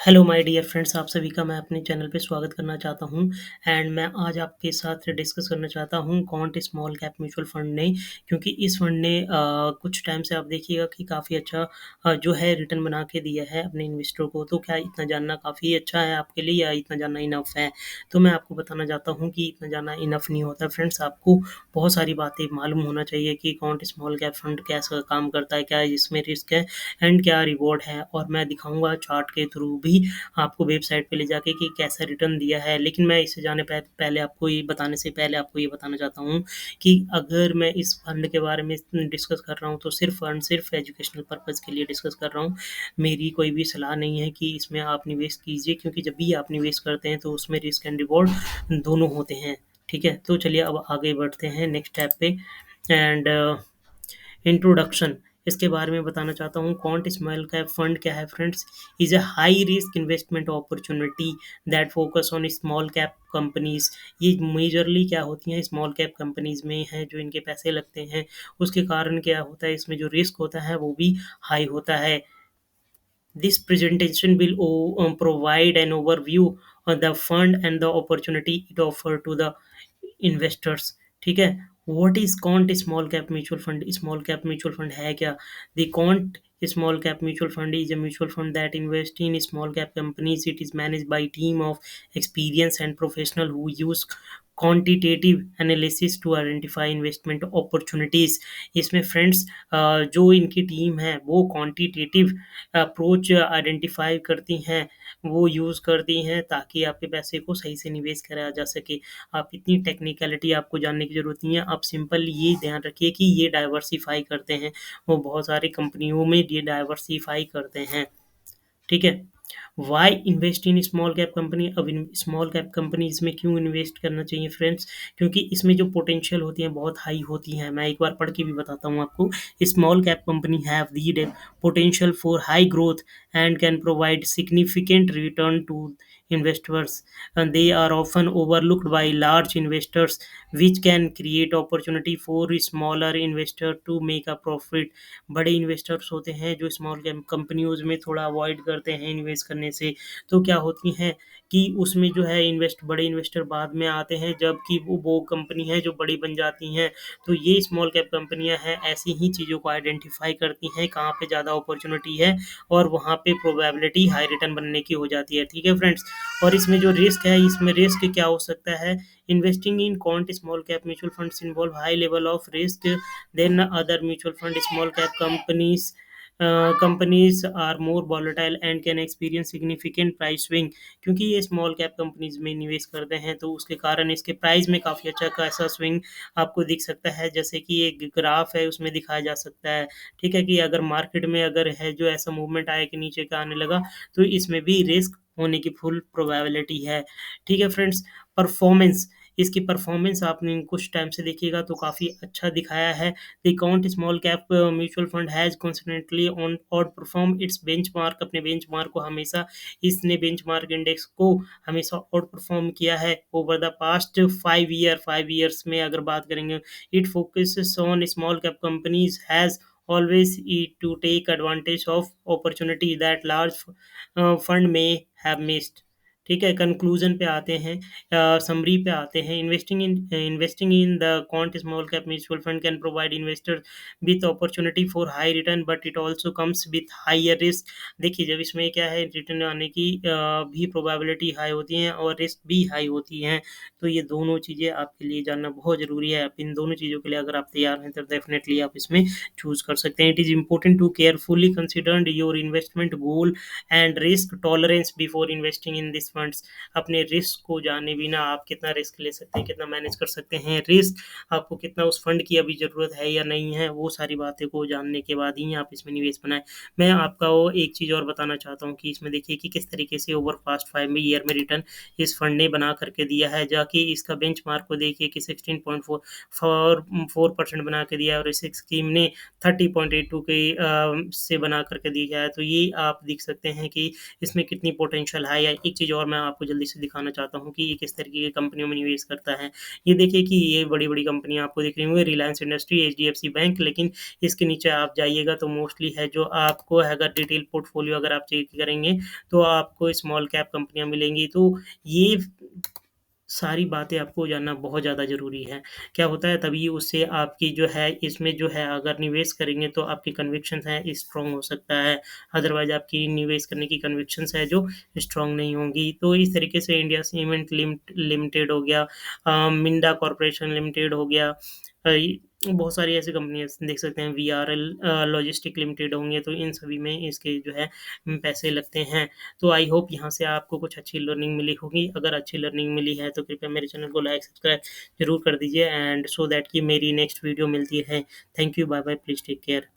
Hello my dear friends, आप सभी का मैं अपने चैनल पे स्वागत करना चाहता हूँ। एंड मैं आज आपके साथ डिस्कस करना चाहता हूँ can't small cap mutual fund ने, क्योंकि इस फंड ने कुछ टाइम से आप देखिएगा कि काफ़ी अच्छा जो है रिटर्न बना के दिया है अपने इन्वेस्टर को। तो क्या इतना जानना काफ़ी अच्छा है आपके लिए या इतना जानना इनफ है? तो मैं आपको बताना चाहता हूँ कि इतना जानना इनफ नहीं होता फ्रेंड्स। आपको बहुत सारी बातें मालूम होना चाहिए कि कॉन्ट स्मॉल कैप फंड कैसा काम करता है, क्या इसमें रिस्क है एंड क्या रिवॉर्ड है, और मैं दिखाऊँगा चार्ट के थ्रू भी आपको वेबसाइट पे ले जाके कि कैसा रिटर्न दिया है। लेकिन मैं इसे जाने पहले आपको ये बताने से पहले आपको ये बताना चाहता हूँ कि अगर मैं इस फंड के बारे में डिस्कस कर रहा हूँ तो सिर्फ़ एजुकेशनल पर्पज़ के लिए डिस्कस कर रहा हूँ। मेरी कोई भी सलाह नहीं है कि इसमें आप निवेश कीजिए, क्योंकि जब भी आप निवेश करते हैं तो उसमें रिस्क एंड रिवॉर्ड दोनों होते हैं। ठीक है? तो चलिए अब आगे बढ़ते हैं नेक्स्ट स्टेप पे। एंड इंट्रोडक्शन, इसके बारे में बताना चाहता हूँ। क्वांट स्मॉल कैप फंड क्या है friends? Is a high risk investment opportunity that focus on small cap companies. ये मेजरली क्या होती हैं, स्मॉल कैप कंपनीज में है जो इनके पैसे लगते हैं। उसके कारण क्या होता है, इसमें जो रिस्क होता है वो भी हाई होता है। This presentation will provide an overview of the fund and the opportunity it offer to the investors. ठीक है? What is Quant Small Cap Mutual Fund? Small Cap Mutual Fund है क्या? The Quant Small Cap Mutual Fund is a mutual fund that invests in small cap companies. It is managed by a team of experienced and professional who use quantitative analysis to identify investment opportunities. इसमें friends जो इनकी team है वो quantitative approach identify करती हैं, वो use करती हैं ताकि आपके पैसे को सही से निवेश करा जा सके। आप इतनी टेक्निकलिटी आपको जानने की ज़रूरत नहीं है, आप सिंपल ये ध्यान रखिए कि ये डाइवर्सिफ़ाई करते हैं, वो बहुत सारी कंपनियों में ये डाइवर्सिफ़ाई करते हैं। ठीक है? Why invest in small cap company? अब इन स्मॉल कैप कंपनीज में क्यों इन्वेस्ट करना चाहिए फ्रेंड्स? क्योंकि इसमें जो पोटेंशियल होती हैं बहुत हाई होती हैं। मैं एक बार पढ़ के भी बताता हूँ आपको। Small cap company have the potential for high growth and can provide significant return to investors, and they are often overlooked by large investors, which can create opportunity for smaller investor to make a profit। बड़े investors होते हैं जो small cap कंपनियों में थोड़ा avoid करते हैं invest करने से। तो क्या होती हैं कि उसमें जो है बड़े इन्वेस्टर बाद में आते हैं, जबकि वो कंपनी है जो बड़ी बन जाती हैं। तो ये स्मॉल कैप कंपनियां हैं, ऐसी ही चीज़ों को आइडेंटिफाई करती हैं कहाँ पे ज़्यादा अपॉर्चुनिटी है, और वहाँ पे प्रोबेबिलिटी हाई रिटर्न बनने की हो जाती है। ठीक है फ्रेंड्स? और इसमें जो रिस्क है, इसमें रिस्क क्या हो सकता है? Investing in quant small cap mutual funds involve high level of risk than other mutual fund। small cap companies are more volatile and can experience significant price swing। क्योंकि ये स्मॉल कैप कंपनीज में निवेश करते हैं तो उसके कारण इसके प्राइस में काफ़ी अच्छा खासा स्विंग आपको दिख सकता है, जैसे कि एक ग्राफ है उसमें दिखाया जा सकता है। ठीक है? कि अगर मार्केट में अगर है जो ऐसा मूवमेंट आया कि नीचे का आने लगा, तो इसमें भी रिस्क होने की फुल प्रोबेबिलिटी है। ठीक है फ्रेंड्स? परफॉर्मेंस, इसकी परफॉर्मेंस आपने कुछ टाइम से देखिएगा तो काफ़ी अच्छा दिखाया है। The count small cap mutual fund has constantly on out perform it's benchmark. अपने बेंचमार्क को हमेशा, इसने बेंचमार्क इंडेक्स को हमेशा आउट परफॉर्म किया है ओवर द पास्ट 5 ईयर्स में अगर बात करेंगे। It focuses on small cap companies has always to take advantage of opportunity that large fund may have missed। ठीक है? कंक्लूजन पे आते हैं, समरी पे आते हैं। Investing in the quant small cap mutual fund can provide investor with opportunity for high return, but it also comes with higher risk. देखिए, जब इसमें क्या है, रिटर्न आने की भी प्रोबेबिलिटी हाई होती है और रिस्क भी हाई होती हैं। तो ये दोनों चीज़ें आपके लिए जानना बहुत ज़रूरी है। आप इन दोनों चीज़ों के लिए अगर आप तैयार हैं तो डेफिनेटली आप इसमें चूज़ कर सकते हैं। It is important to carefully consider your investment goal and risk tolerance before investing in this funds. अपने रिस्क को जाने बिना आप कितना रिस्क ले सकते हैं, कितना मैनेज कर सकते हैं रिस्क, आपको कितना उस फंड की अभी ज़रूरत है या नहीं है, वो सारी बातें को जानने के बाद ही आप इसमें निवेश बनाएँ। मैं आपका वो एक चीज़ और बताना चाहता हूँ कि इसमें देखिए कि किस तरीके से ओवर पास्ट 5 ईयर में रिटर्न इस फंड ने बना करके दिया है। जाकि इसका बेंचमार्क को देखिए कि 16.44% बना के दिया है, और इस स्कीम ने 30.82 के से बना करके दिया है। तो ये आप देख सकते हैं कि इसमें कितनी पोटेंशियल है। या एक चीज़ और मैं आपको जल्दी से दिखाना चाहता हूँ कि ये किस तरीके की कंपनियों में निवेश करता है। ये देखिए कि ये बड़ी-बड़ी कंपनियाँ आपको दिख रही होंगी, रिलायंस इंडस्ट्री, एचडीएफसी बैंक, लेकिन इसके नीचे आप जाइएगा तो मोस्टली है जो आपको अगर डिटेल पोर्टफ़ोलियो अगर आप चेक करेंगे, तो आपको स्मॉल कैप कंपनियाँ मिलेंगी। तो ये सारी बातें आपको जानना बहुत ज़्यादा ज़रूरी है। क्या होता है तभी उससे आपकी जो है इसमें जो है अगर निवेश करेंगे तो आपकी कन्विक्शंस है स्ट्रॉन्ग हो सकता है। अदरवाइज़ आपकी निवेश करने की कन्विक्शंस है जो स्ट्रॉन्ग नहीं होंगी। तो इस तरीके से इंडिया सीमेंट लिमिटेड हो गया, मिंडा कॉर्पोरेशन लिमिटेड हो गया, इ बहुत सारी ऐसी कंपनियाँ देख सकते हैं, वीआरएल लॉजिस्टिक लिमिटेड होंगे, तो इन सभी में इसके जो है पैसे लगते हैं। तो आई होप यहाँ से आपको कुछ अच्छी लर्निंग मिली होगी। अगर अच्छी लर्निंग मिली है तो कृपया मेरे चैनल को लाइक, सब्सक्राइब ज़रूर कर दीजिए एंड सो दैट कि मेरी नेक्स्ट वीडियो मिलती है। Thank you, bye bye, please take care.